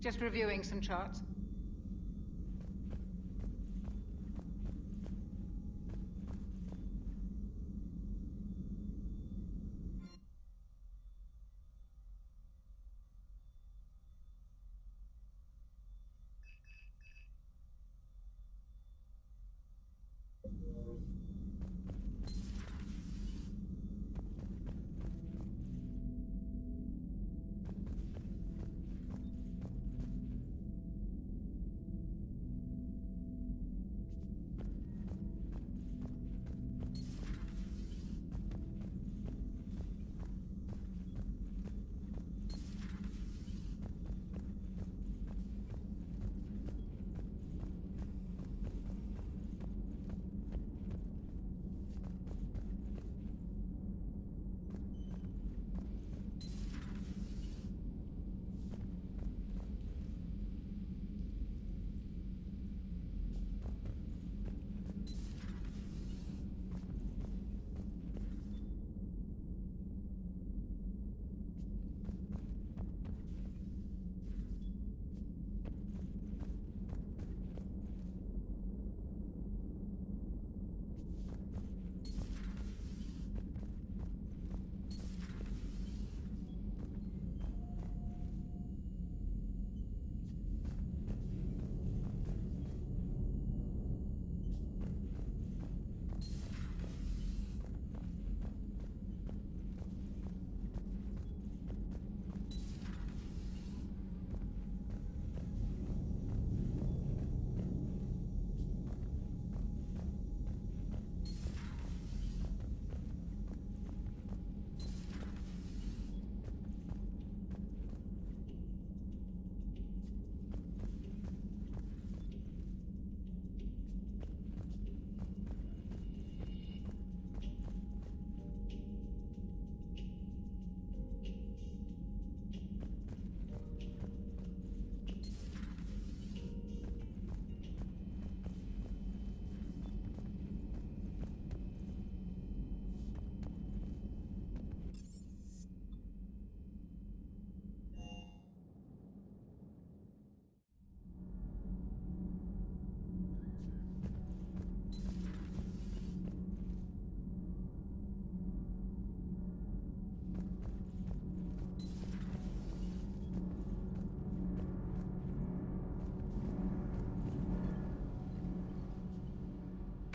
Just reviewing some charts.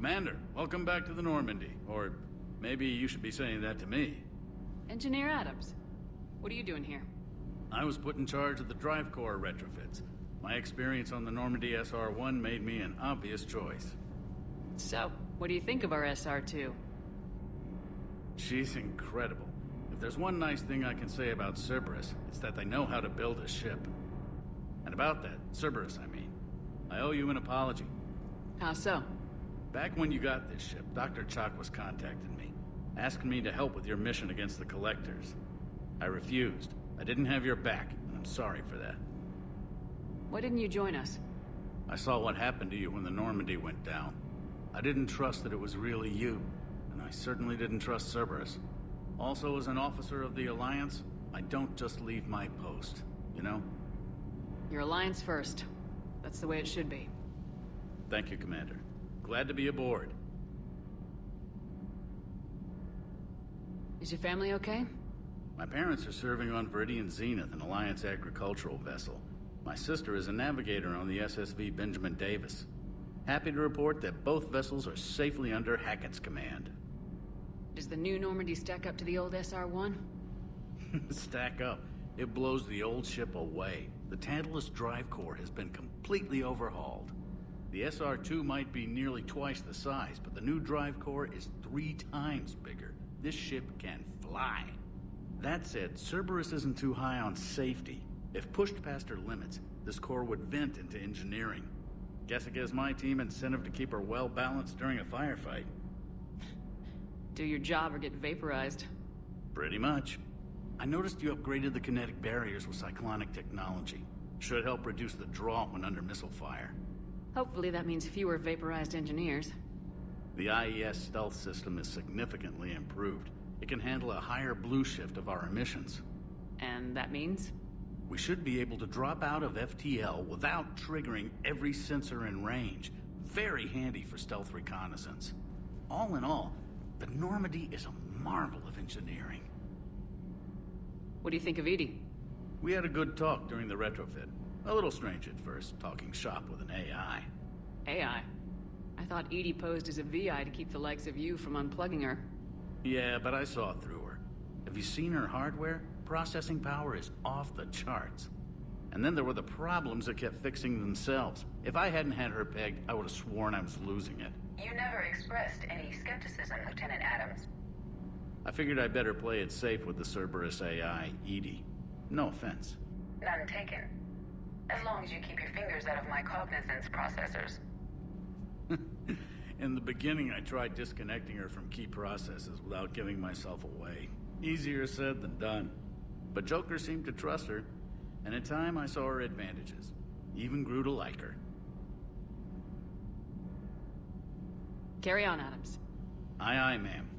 Commander, welcome back to the Normandy. Or maybe you should be saying that to me. Engineer Adams, what are you doing here? I was put in charge of the drive core retrofits. My experience on the Normandy SR-1 made me an obvious choice. So, what do you think of our SR-2? She's incredible. If there's one nice thing I can say about Cerberus, it's that they know how to build a ship. And about that, Cerberus, I mean. I owe you an apology. How so? Back when you got this ship, Dr. Chalk was contacting me, asking me to help with your mission against the Collectors. I refused. I didn't have your back, and I'm sorry for that. Why didn't you join us? I saw what happened to you when the Normandy went down. I didn't trust that it was really you, and I certainly didn't trust Cerberus. Also, as an officer of the Alliance, I don't just leave my post, you know? Your Alliance first. That's the way it should be. Thank you, Commander. Glad to be aboard. Is your family okay? My parents are serving on Viridian Zenith, an Alliance agricultural vessel. My sister is a navigator on the SSV Benjamin Davis. Happy to report that both vessels are safely under Hackett's command. Does the new Normandy stack up to the old SR-1? Stack up. It blows the old ship away. The Tantalus drive core has been completely overhauled. The SR-2 might be nearly twice the size, but the new drive core is 3 times bigger. This ship can fly. That said, Cerberus isn't too high on safety. If pushed past her limits, this core would vent into engineering. Guess it gives my team incentive to keep her well balanced during a firefight. Do your job or get vaporized. Pretty much. I noticed you upgraded the kinetic barriers with cyclonic technology. Should help reduce the draw when under missile fire. Hopefully that means fewer vaporized engineers. The IES stealth system is significantly improved. It can handle a higher blue shift of our emissions. And that means? We should be able to drop out of FTL without triggering every sensor in range. Very handy for stealth reconnaissance. All in all, the Normandy is a marvel of engineering. What do you think of Edie? We had a good talk during the retrofit. A little strange at first, talking shop with an AI. AI? I thought Edie posed as a VI to keep the likes of you from unplugging her. Yeah, but I saw through her. Have you seen her hardware? Processing power is off the charts. And then there were the problems that kept fixing themselves. If I hadn't had her pegged, I would have sworn I was losing it. You never expressed any skepticism, Lieutenant Adams. I figured I'd better play it safe with the Cerberus AI, Edie. No offense. None taken. As long as you keep your fingers out of my cognizance processors. In the beginning, I tried disconnecting her from key processes without giving myself away. Easier said than done. But Joker seemed to trust her, and in time I saw her advantages. Even grew to like her. Carry on, Adams. Aye, aye, ma'am.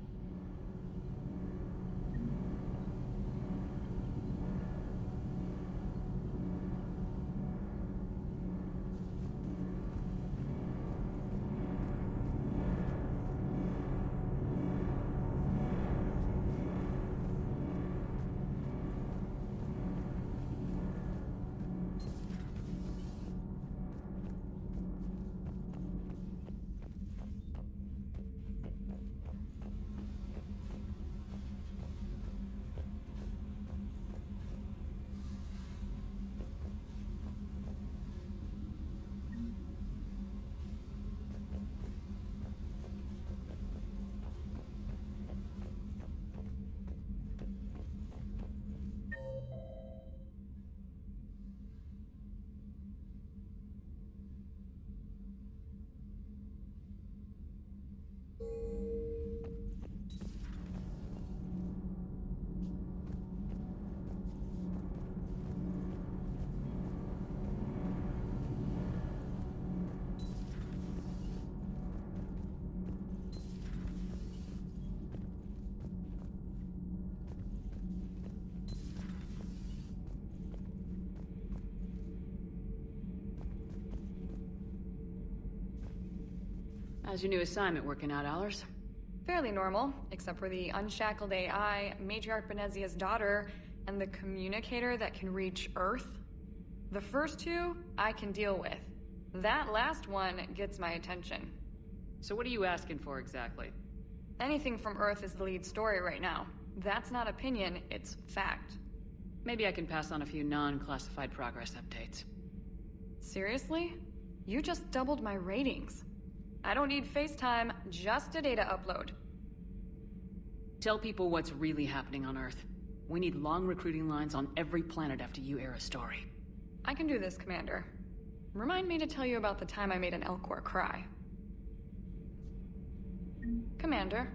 How's your new assignment working out, Allers? Fairly normal, except for the unshackled AI, Matriarch Benezia's daughter, and the communicator that can reach Earth. The first two, I can deal with. That last one gets my attention. So what are you asking for exactly? Anything from Earth is the lead story right now. That's not opinion, it's fact. Maybe I can pass on a few non-classified progress updates. Seriously? You just doubled my ratings. I don't need FaceTime, just a data upload. Tell people what's really happening on Earth. We need long recruiting lines on every planet after you air a story. I can do this, Commander. Remind me to tell you about the time I made an Elcor cry. Commander.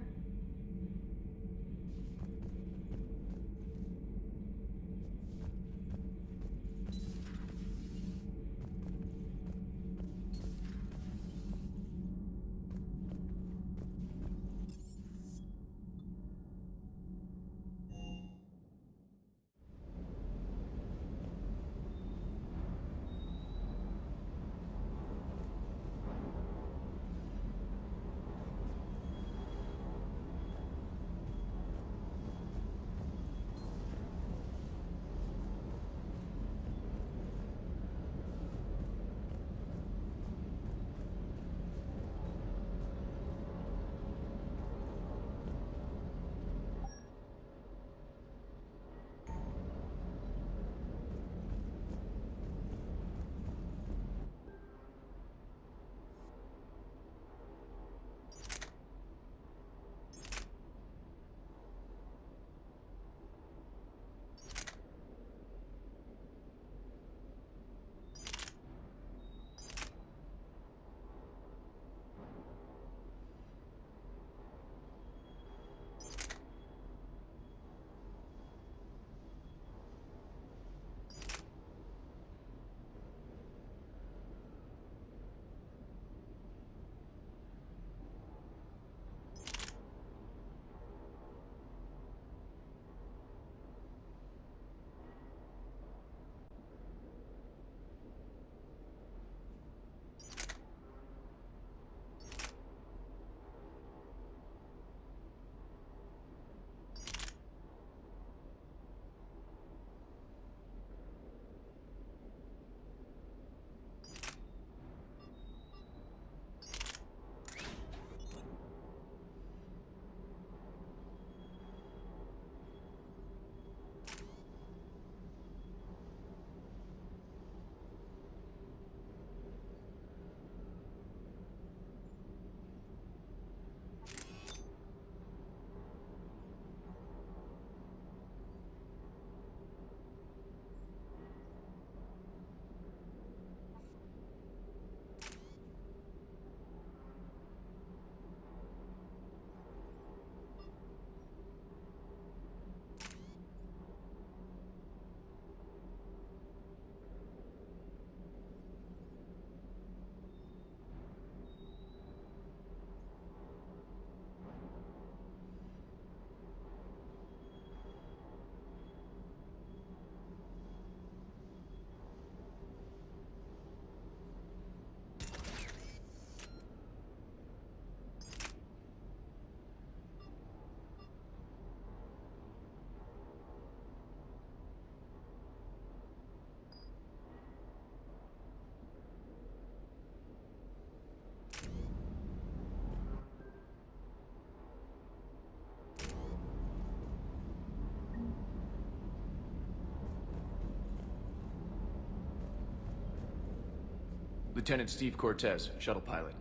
Lieutenant Steve Cortez, shuttle pilot.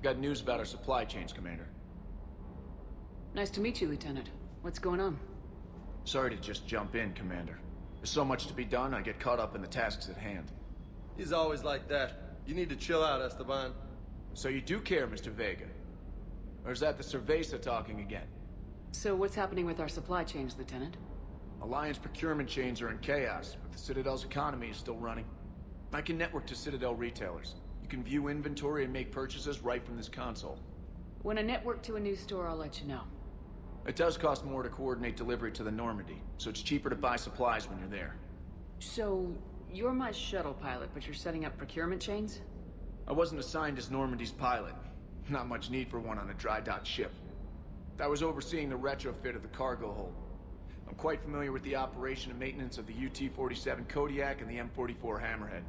Got news about our supply chains, Commander. Nice to meet you, Lieutenant. What's going on? Sorry to just jump in, Commander. There's so much to be done, I get caught up in the tasks at hand. He's always like that. You need to chill out, Esteban. So you do care, Mr. Vega? Or is that the Cerveza talking again? So what's happening with our supply chains, Lieutenant? Alliance procurement chains are in chaos, but the Citadel's economy is still running. I can network to Citadel retailers. You can view inventory and make purchases right from this console. When I network to a new store, I'll let you know. It does cost more to coordinate delivery to the Normandy, so it's cheaper to buy supplies when you're there. So, you're my shuttle pilot, but you're setting up procurement chains? I wasn't assigned as Normandy's pilot. Not much need for one on a dry dock ship. I was overseeing the retrofit of the cargo hold. I'm quite familiar with the operation and maintenance of the UT-47 Kodiak and the M44 Hammerhead.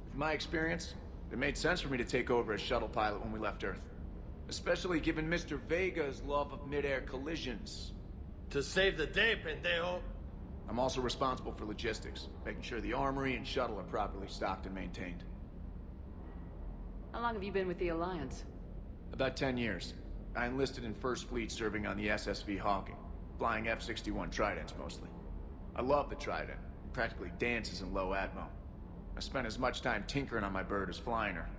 From my experience, it made sense for me to take over as shuttle pilot when we left Earth. Especially given Mr. Vega's love of mid-air collisions. To save the day, pendejo. I'm also responsible for logistics, making sure the armory and shuttle are properly stocked and maintained. How long have you been with the Alliance? About 10 years. I enlisted in First Fleet serving on the SSV Hawking, flying F-61 Tridents mostly. I love the Trident. It practically dances in low atmo. I spent as much time tinkering on my bird as flying her.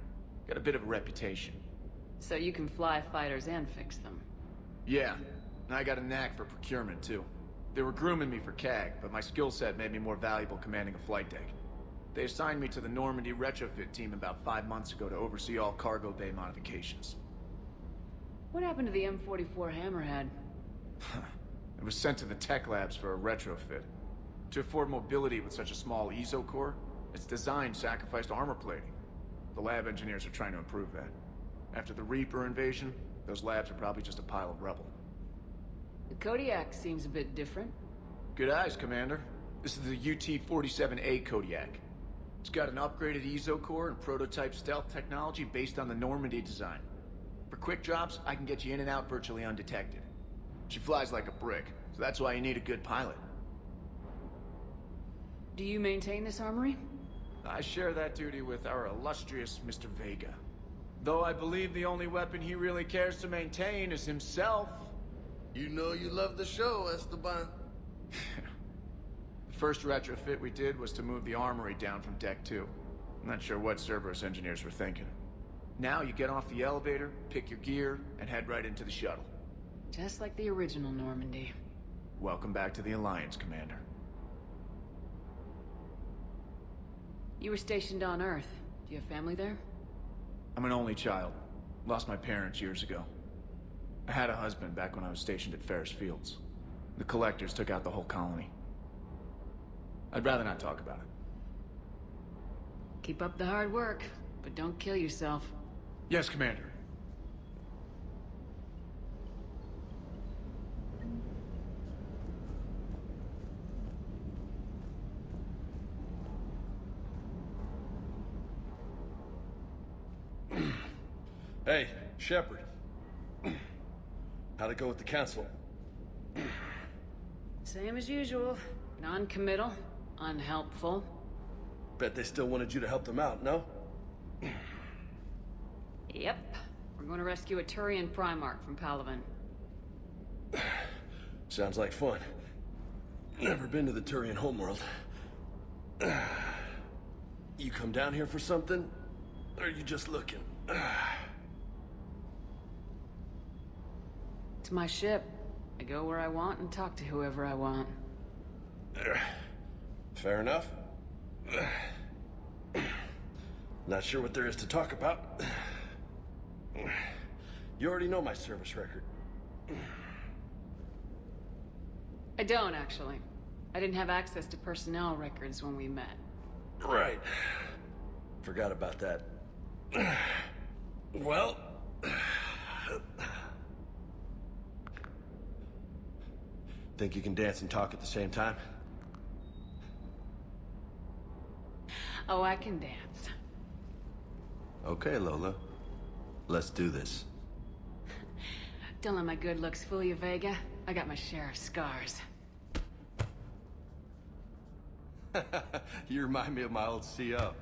Got a bit of a reputation. So you can fly fighters and fix them. Yeah, and I got a knack for procurement too. They were grooming me for CAG, but my skill set made me more valuable commanding a flight deck. They assigned me to the Normandy retrofit team about 5 months ago to oversee all cargo bay modifications. What happened to the M44 Hammerhead? It was sent to the tech labs for a retrofit. To afford mobility with such a small ESO core, its design sacrificed armor plating. The lab engineers are trying to improve that. After the Reaper invasion, those labs are probably just a pile of rubble. The Kodiak seems a bit different. Good eyes, Commander. This is the UT-47A Kodiak. It's got an upgraded ESO core and prototype stealth technology based on the Normandy design. For quick drops, I can get you in and out virtually undetected. She flies like a brick, so that's why you need a good pilot. Do you maintain this armory? I share that duty with our illustrious Mr. Vega. Though I believe the only weapon he really cares to maintain is himself. You know you love the show, Esteban. The first retrofit we did was to move the armory down from Deck 2. I'm not sure what Cerberus engineers were thinking. Now you get off the elevator, pick your gear, and head right into the shuttle. Just like the original Normandy. Welcome back to the Alliance, Commander. You were stationed on Earth. Do you have family there? I'm an only child. Lost my parents years ago. I had a husband back when I was stationed at Ferris Fields. The Collectors took out the whole colony. I'd rather not talk about it. Keep up the hard work, but don't kill yourself. Yes, Commander. Hey, Shepard. How'd it go with the council? Same as usual. Non-committal, unhelpful. Bet they still wanted you to help them out, no? Yep. We're going to rescue a Turian Primarch from Palaven. Sounds like fun. Never been to the Turian homeworld. You come down here for something? Or are you just looking? It's my ship. I go where I want and talk to whoever I want. Fair enough. Not sure what there is to talk about. You already know my service record. I don't, actually. I didn't have access to personnel records when we met. Right. Forgot about that. Well... Think you can dance and talk at the same time? Oh, I can dance. Okay, Lola. Let's do this. Don't let my good looks fool you, Vega. I got my share of scars. You remind me of my old CO.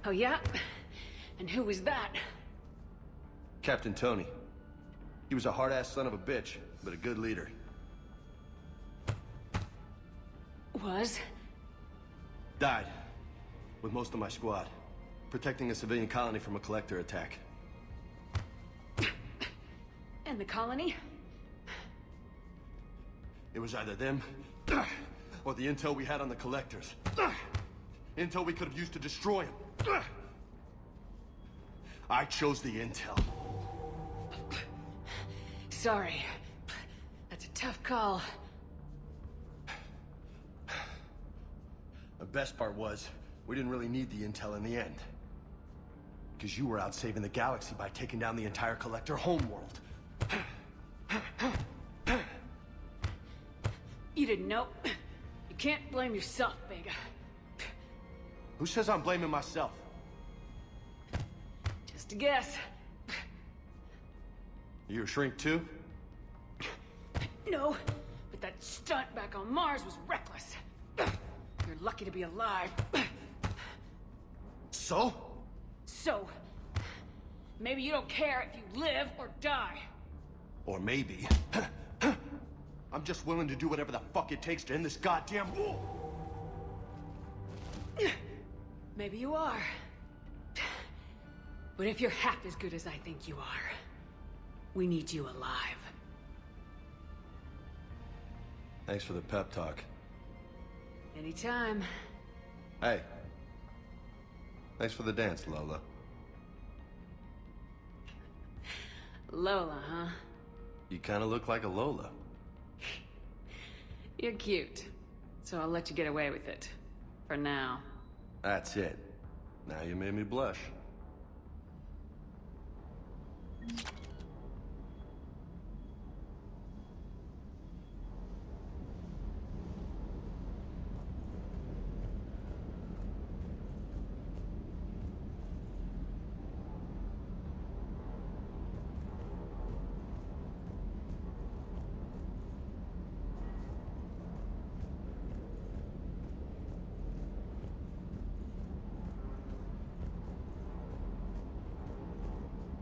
Oh yeah? And who was that? Captain Tony. He was a hard-ass son of a bitch, but a good leader. Was? Died. With most of my squad. Protecting a civilian colony from a collector attack. And the colony? It was either them, or the intel we had on the collectors. Intel we could have used to destroy them. I chose the intel. Sorry. That's a tough call. The best part was, we didn't really need the intel in the end. Because you were out saving the galaxy by taking down the entire collector homeworld. You didn't know. You can't blame yourself, Vega. Who says I'm blaming myself? Just a guess. You a shrink too? No, but that stunt back on Mars was reckless. You're lucky to be alive. So? So, maybe you don't care if you live or die. Or maybe... I'm just willing to do whatever the fuck it takes to end this goddamn war! Maybe you are. But if you're half as good as I think you are, we need you alive. Thanks for the pep talk. Anytime. Hey. Thanks for the dance, Lola. Lola, huh? You kinda look like a Lola. You're cute. So I'll let you get away with it. For now. That's it. Now you made me blush.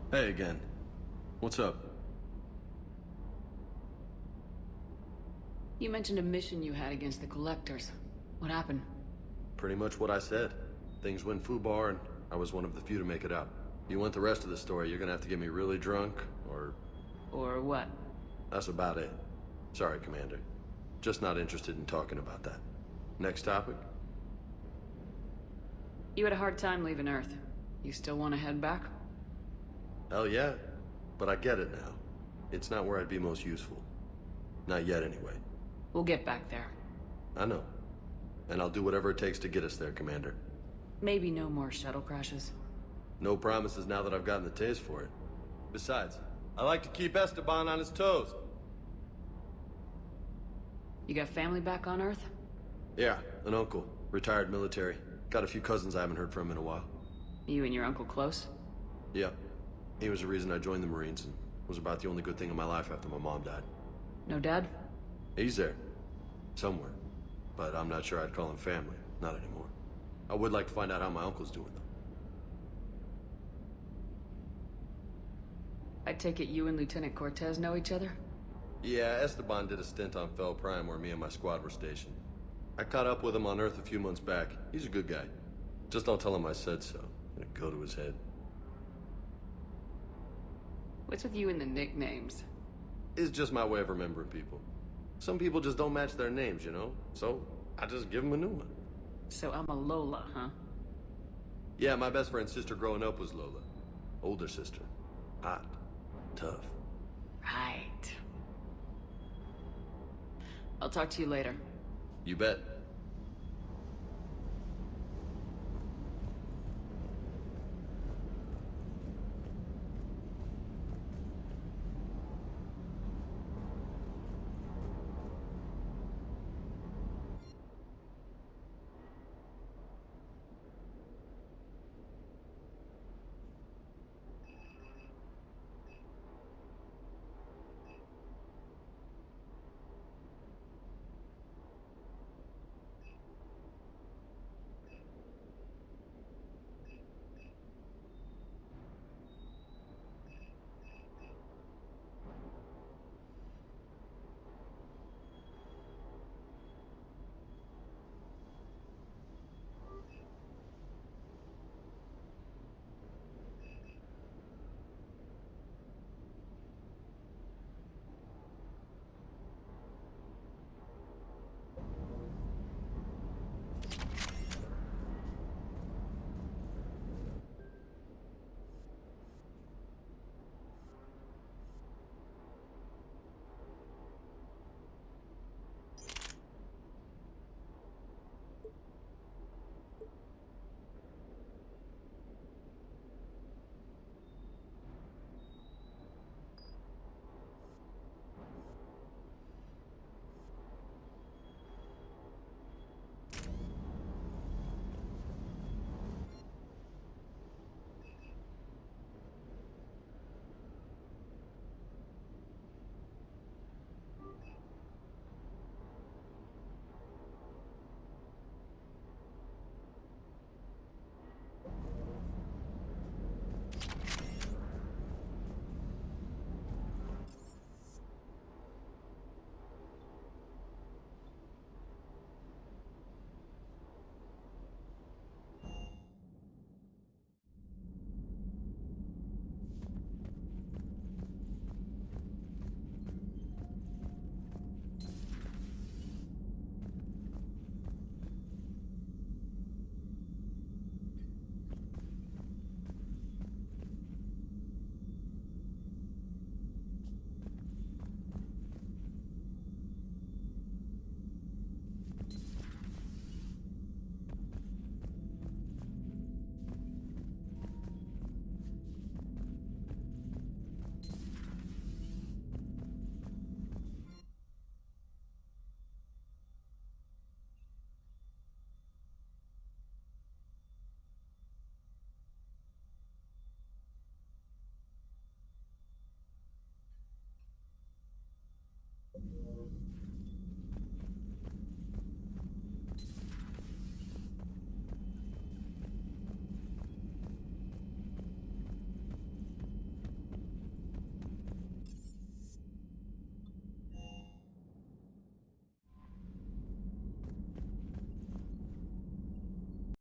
Hey again. What's up? You mentioned a mission you had against the Collectors. What happened? Pretty much what I said. Things went foobar, and I was one of the few to make it out. You want the rest of the story, you're gonna have to get me really drunk, or... Or what? That's about it. Sorry, Commander. Just not interested in talking about that. Next topic? You had a hard time leaving Earth. You still want to head back? Hell yeah. But I get it now. It's not where I'd be most useful. Not yet, anyway. We'll get back there. I know. And I'll do whatever it takes to get us there, Commander. Maybe no more shuttle crashes. No promises now that I've gotten the taste for it. Besides, I like to keep Esteban on his toes. You got family back on Earth? Yeah, an uncle. Retired military. Got a few cousins I haven't heard from in a while. You and your uncle close? Yeah. He was the reason I joined the Marines and was about the only good thing in my life after my mom died. No dad? He's there. Somewhere. But I'm not sure I'd call him family. Not anymore. I would like to find out how my uncle's doing, though. I take it you and Lieutenant Cortez know each other? Yeah, Esteban did a stint on Fel Prime where me and my squad were stationed. I caught up with him on Earth a few months back. He's a good guy. Just don't tell him I said so. It'll go to his head. What's with you and the nicknames? It's just my way of remembering people. Some people just don't match their names, you know? So, I just give them a new one. So I'm a Lola, huh? Yeah, my best friend's sister growing up was Lola. Older sister. Hot. Tough. Right. I'll talk to you later. You bet.